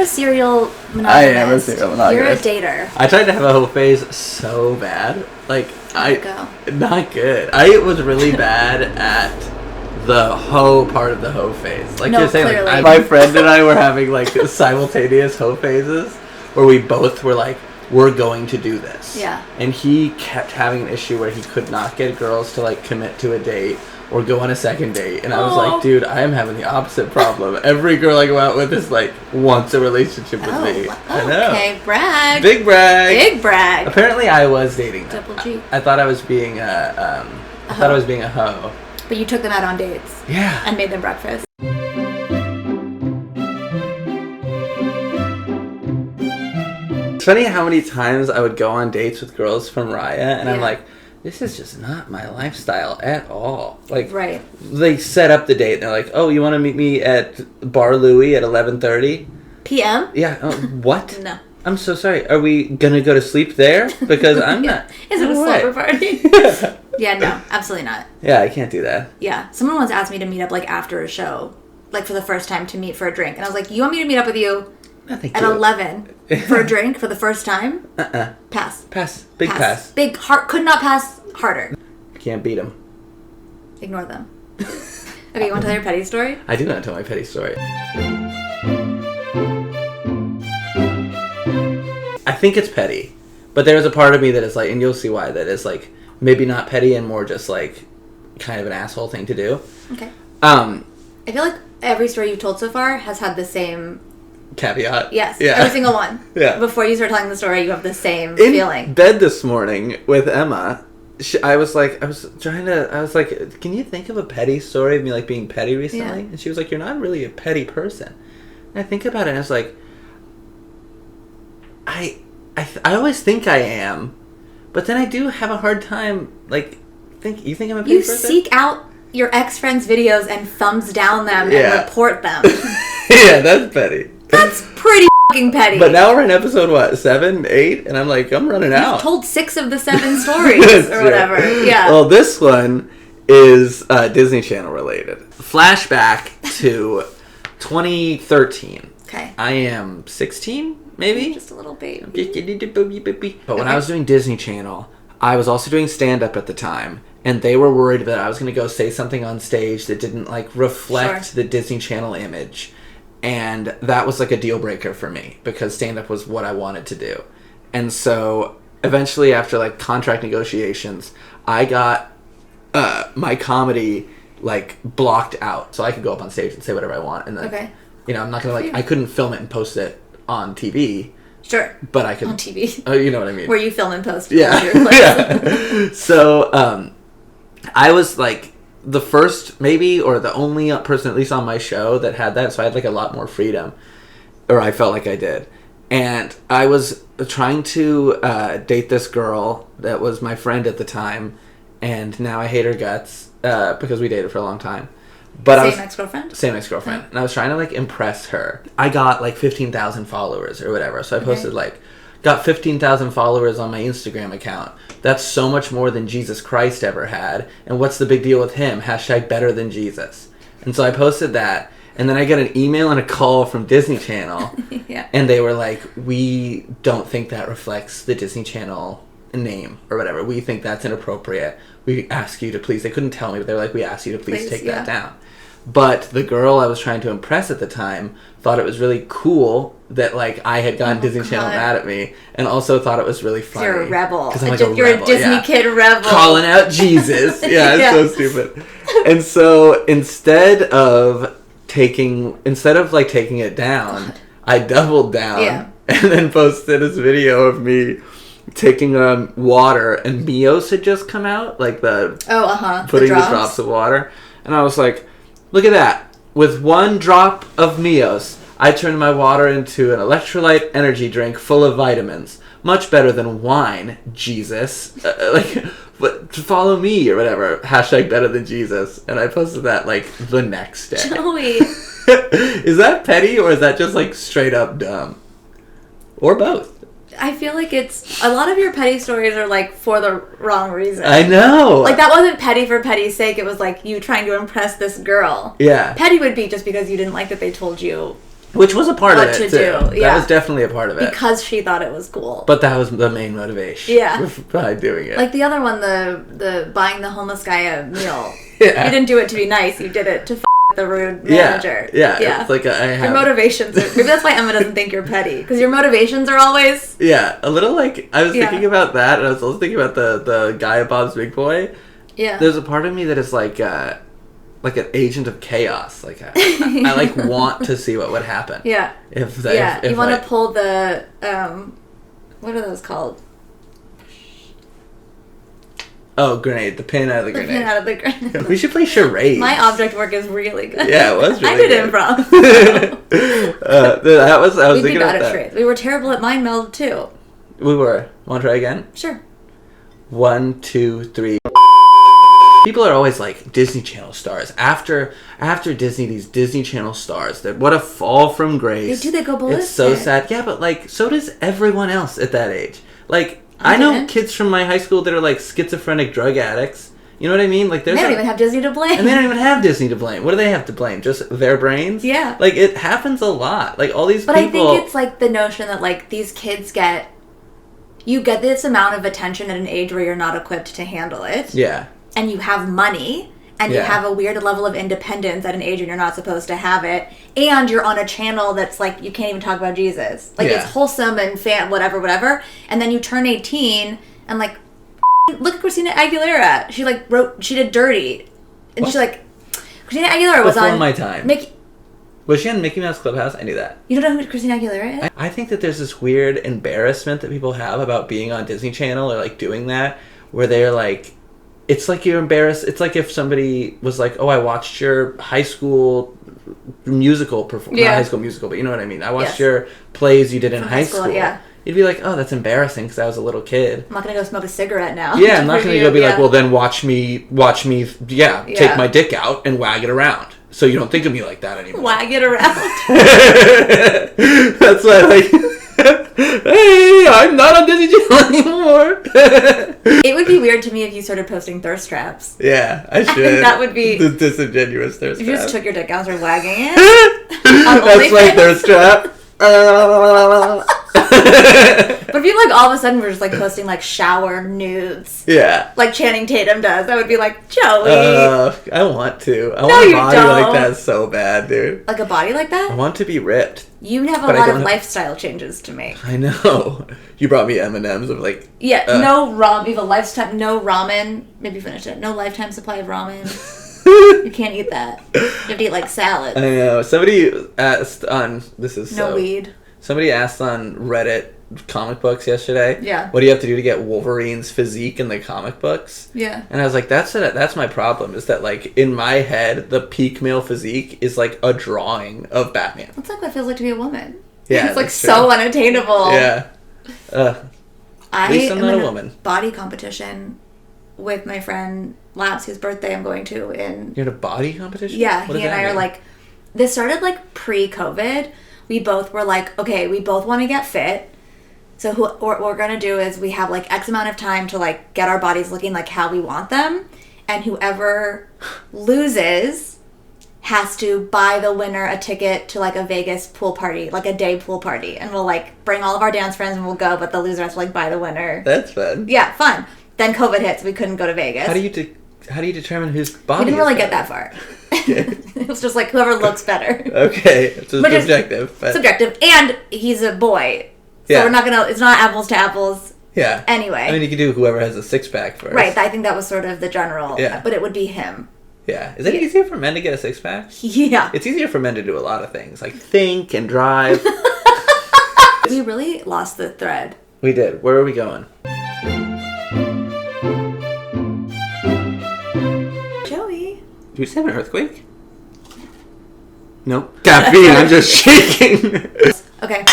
a serial monogamist. I am a serial monogamist. You're a dater. I tried to have a hoe phase so bad. Like, not good. I was really bad at the hoe part of the hoe phase. Like you're saying, like, my friend and I were having like simultaneous hoe phases where we both were like, we're going to do this. Yeah. And he kept having an issue where he could not get girls to like commit to a date or go on a second date. And I was like, dude, I am having the opposite problem. Every girl I go out with is like, wants a relationship with me. I know. Okay, brag. Big brag. Big brag. Apparently I was dating them. Double G. I thought I was being a, hoe. But you took them out on dates. Yeah. And made them breakfast. It's funny how many times I would go on dates with girls from Raya, and I'm like, this is just not my lifestyle at all. Like, they set up the date, and they're like, oh, you want to meet me at Bar Louie at 11:30 p.m.? Yeah. What? No. I'm so sorry. Are we going to go to sleep there? Because I'm not. Is it a slumber party? Yeah, no, absolutely not. Yeah, I can't do that. Yeah. Someone once asked me to meet up, like, after a show, like, for the first time to meet for a drink. And I was like, you want me to meet up with you at 11 for a drink for the first time? Pass. Big pass. Big heart. Could not pass harder. Can't beat them. Ignore them. Okay, you want to tell your petty story? I do want to tell my petty story. I think it's petty, but there is a part of me that is like, and you'll see why, that is like maybe not petty and more just like kind of an asshole thing to do. Okay. I feel like every story you've told so far has had the same caveat. Yes. Yeah. Every single one. Yeah. Before you start telling the story, you have the same feeling. In bed this morning with Emma, I was like, can you think of a petty story of me like being petty recently? Yeah. And she was like, you're not really a petty person. And I think about it and I was like, I always think I am, but then I do have a hard time, like, you think I'm a petty person? You seek out your ex-friends' videos and thumbs down them and report them. Yeah, that's petty. That's pretty fucking petty. But now we're in episode, 7, 8? And I'm like, I'm running out. You've told 6 of the 7 stories or whatever. Yeah. Well, this one is Disney Channel related. Flashback to 2013. Okay. I am 16, maybe? Just a little baby. But when I was doing Disney Channel, I was also doing stand-up at the time. And they were worried that I was going to go say something on stage that didn't, like, reflect the Disney Channel image. And that was, like, a deal breaker for me. Because stand-up was what I wanted to do. And so, eventually, after, like, contract negotiations, I got my comedy, like, blocked out. So I could go up on stage and say whatever I want. And then, you know, I'm not going to, like, I couldn't film it and post it on TV. Sure. But I could. On TV. Oh, you know what I mean. Where you film and post. Yeah. Yeah. So, I was like the first maybe or the only person at least on my show that had that, so I had like a lot more freedom, or I felt like I did. And I was trying to date this girl that was my friend at the time, and now I hate her guts because we dated for a long time. But Same ex-girlfriend? Same ex-girlfriend. And I was trying to like impress her. I got like 15,000 followers or whatever, so I posted like, got 15,000 followers on my Instagram account. That's so much more than Jesus Christ ever had. And what's the big deal with him? # better than Jesus. And so I posted that. And then I get an email and a call from Disney Channel. And they were like, we don't think that reflects the Disney Channel name or whatever. We think that's inappropriate. We ask you to please. They couldn't tell me, but they were like, we ask you to please take that down. But the girl I was trying to impress at the time thought it was really cool that like I had gotten Disney Channel mad at me, and also thought it was really funny. You're a rebel. Because I'm like You're a Disney kid rebel. Calling out Jesus. Yeah, it's so stupid. And so instead of taking it down, I doubled down and then posted this video of me taking water, and Mios had just come out, like putting the drops of water, and I was like, look at that. With 1 drop of Mios, I turned my water into an electrolyte energy drink full of vitamins. Much better than wine, Jesus. But follow me or whatever. # better than Jesus. And I posted that like the next day. Joey. Is that petty or is that just like straight up dumb? Or both? I feel like it's... A lot of your petty stories are, like, for the wrong reason. I know. Like, that wasn't petty for petty's sake. It was, like, you trying to impress this girl. Yeah. Petty would be just because you didn't like that they told you Which was a part of it, too. Yeah. That was definitely a part of it. Because she thought it was cool. But that was the main motivation. Yeah. By doing it. Like the other one, the buying the homeless guy a meal. Yeah. You didn't do it to be nice. You did it to the rude manager. Yeah. It's like your motivations are... Maybe that's why Emma doesn't think you're petty. Because your motivations are always... Yeah. A little like... I was thinking about that, and I was also thinking about the guy at Bob's Big Boy. Yeah. There's a part of me that is like an agent of chaos. Like I like want to see what would happen. Yeah. If you want to pull the what are those called? Oh, grenade! The pin out of the grenade. The pin out of the grenade. We should play charades. My object work is really good. Yeah, it was really I did good. improv. I was We'd thinking be bad about that. charades. We were terrible at mind meld too. We were. Want to try again? Sure. 1, 2, 3. People are always like Disney Channel stars. After Disney, these Disney Channel stars. That what a fall from grace. They go ballistic. It's so sad. Yeah, but like so does everyone else at that age. Like I know kids from my high school that are like schizophrenic drug addicts. You know what I mean? Like they don't even have Disney to blame. And they don't even have Disney to blame. What do they have to blame? Just their brains? Yeah. Like it happens a lot. Like all these people. But I think it's like the notion that like these kids you get this amount of attention at an age where you're not equipped to handle it. Yeah. And you have money. And you have a weird level of independence at an age when you're not supposed to have it. And you're on a channel that's like, you can't even talk about Jesus. Like, it's wholesome and whatever. And then you turn 18 and like, look at Christina Aguilera. She did Dirty. And Christina Aguilera was Before on... my time. Was she on Mickey Mouse Clubhouse? I knew that. You don't know who Christina Aguilera is? I think that there's this weird embarrassment that people have about being on Disney Channel or like doing that, where they're like... It's like you're embarrassed. It's like if somebody was like, "Oh, I watched your high school musical performance." Not high school musical, but you know what I mean. I watched your plays you did in high school. Yeah. You'd be like, "Oh, that's embarrassing because I was a little kid." I'm not gonna go smoke a cigarette now. Yeah, I'm not gonna go be like, "Well, then watch me. Take my dick out and wag it around." So you don't think of me like that anymore. Wag it around. That's why, like, hey, I'm not on Disney Channel anymore. It would be weird to me if you started posting thirst traps. Yeah, I should. That would be the disingenuous thirst trap. If you just took your dick out and started wagging it. That's my thirst trap. But if you like all of a sudden were just like posting like shower nudes, like Channing Tatum does, I would be like, Joey. I want to. I want a body like that so bad, dude. Like a body like that? I want to be ripped. You have a lot of lifestyle changes to make. I know. You brought me M&Ms of like. Yeah, no ramen. You have a lifetime. No ramen. Maybe finish it. No lifetime supply of ramen. You can't eat that. You have to eat like salad. I know. Somebody asked on weed. Somebody asked on Reddit comic books yesterday. Yeah. What do you have to do to get Wolverine's physique in the comic books? Yeah. And I was like, that's my problem. Is that like in my head the peak male physique is like a drawing of Batman. That's like what it feels like to be a woman. Yeah. It's like so unattainable. Yeah. At least I'm not a woman. Body competition with my friend Labs, whose birthday I'm going to You're in a body competition? Yeah, he and I are like, this started like pre-COVID. We both were like, okay, we both want to get fit. So what we're going to do is we have like X amount of time to like get our bodies looking like how we want them. And whoever loses has to buy the winner a ticket to like a Vegas pool party, like a day pool party. And we'll like bring all of our dance friends and we'll go, but the loser has to like buy the winner. That's fun. Yeah, fun. Then COVID hits, we couldn't go to Vegas. How do you determine whose body? We didn't really get that far. It was just like whoever looks better. Okay, it's subjective. Subjective, and he's a boy, so we're not gonna. It's not apples to apples. Yeah. Anyway, I mean, you could do whoever has a six-pack first. Right. I think that was sort of the general. Yeah. But it would be him. Yeah. Is it easier for men to get a six-pack? Yeah. It's easier for men to do a lot of things, like think and drive. We really lost the thread. We did. Where are we going? Do we just have an earthquake? Nope. Caffeine, I'm just shaking. Okay.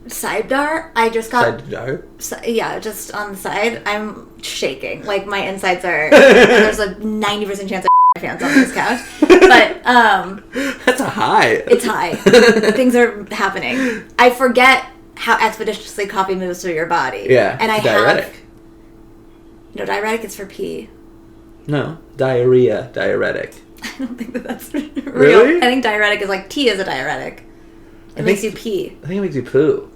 Sidebar, I just got... Sidebar? Yeah, just on the side. I'm shaking. Like, my insides are... and there's a 90% chance of fans on this couch. But, That's a high. It's high. Things are happening. I forget how expeditiously coffee moves through your body. Yeah. And I diuretic. No, diuretic is for pee. No, diarrhea, diuretic. I don't think that's real. Really? I think diuretic is like tea is a diuretic. It makes you pee. I think it makes you poo.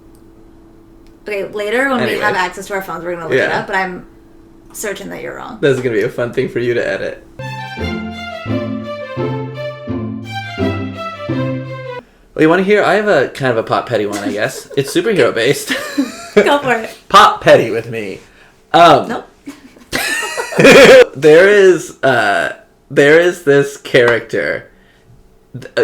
Okay, later when we have access to our phones, we're going to look it up, but I'm certain that you're wrong. This is going to be a fun thing for you to edit. Well, you want to hear? I have a kind of a Pop Petty one, I guess. It's superhero based. Go for it. Pop Petty with me. Nope. There is this character.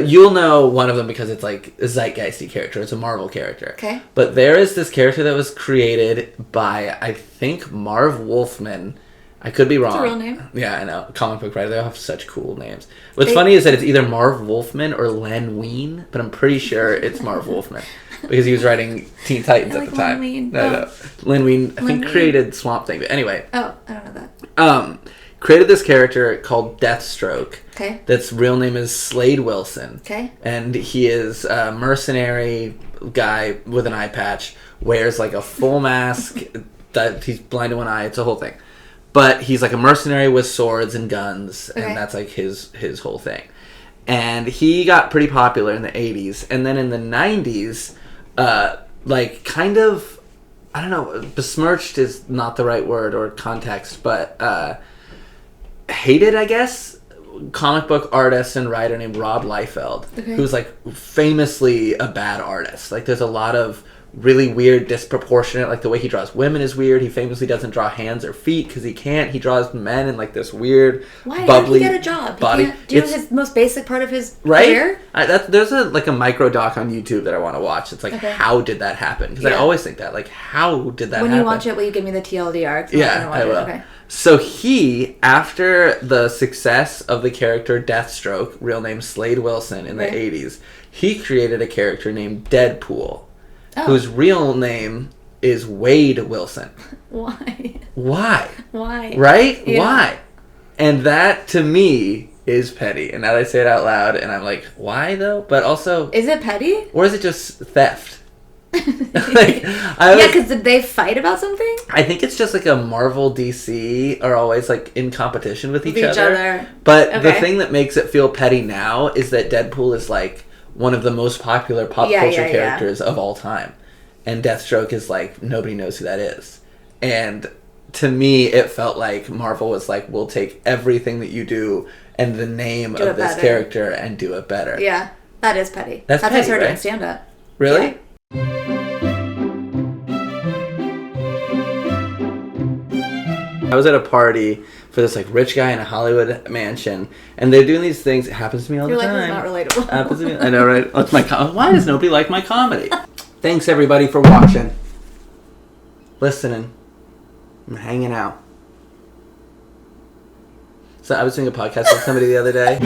You'll know one of them because it's like a zeitgeisty character. It's a Marvel character. Okay. But there is this character that was created by, I think, Marv Wolfman. I could be wrong. That's a real name. Yeah, I know. Comic book writer. They all have such cool names. What's funny is that it's either Marv Wolfman or Len Wein, but I'm pretty sure it's Marv Wolfman because he was writing Teen Titans at the time. Len Wein. No. Len Wein, I think, created Swamp Thing. But anyway. Oh, I don't know that. Created this character called Deathstroke. Okay. That's real name is Slade Wilson. Okay. And he is a mercenary guy with an eye patch, wears like a full mask, that he's blind to one eye, it's a whole thing. But he's like a mercenary with swords and guns, and that's like his whole thing. And he got pretty popular in the 80s, and then in the 90s, like kind of, I don't know, besmirched is not the right word or context, but hated, I guess, comic book artist and writer named Rob Liefeld, who's like famously a bad artist. Like there's a lot of really weird, disproportionate, like the way he draws women is weird. He famously doesn't draw hands or feet because he can't. He draws men in like this weird, bubbly Why did he get a job? body. He can't do his most basic part of his career? There's a micro doc on YouTube that I want to watch. It's like, how did that happen? Because I always think that, like, how did that happen? When you watch it, will you give me the TLDR? Yeah, I will. Okay. So he, after the success of the character Deathstroke, real name Slade Wilson, in the 80s, he created a character named Deadpool, whose real name is Wade Wilson. Why? Why? Why? Right? Yeah. Why? And that, to me, is petty. And now that I say it out loud, and I'm like, why, though? But also... Is it petty? Or is it just theft? Because did they fight about something? I think it's just like a Marvel DC are always like in competition with each other. But the thing that makes it feel petty now is that Deadpool is like one of the most popular pop culture characters of all time. And Deathstroke is like, nobody knows who that is. And to me, it felt like Marvel was like, we'll take everything that you do and the name of this character and do it better. Yeah, that is petty. That's petty, what I started right? in stand-up. Really? Yeah. I was at a party for this like rich guy in a Hollywood mansion, and they're doing these things. It happens to me all the time. Your life is not relatable. Happens to me. I know, right? Oh, it's my why does nobody like my comedy? Thanks everybody for watching, listening, and hanging out. So I was doing a podcast with somebody the other day.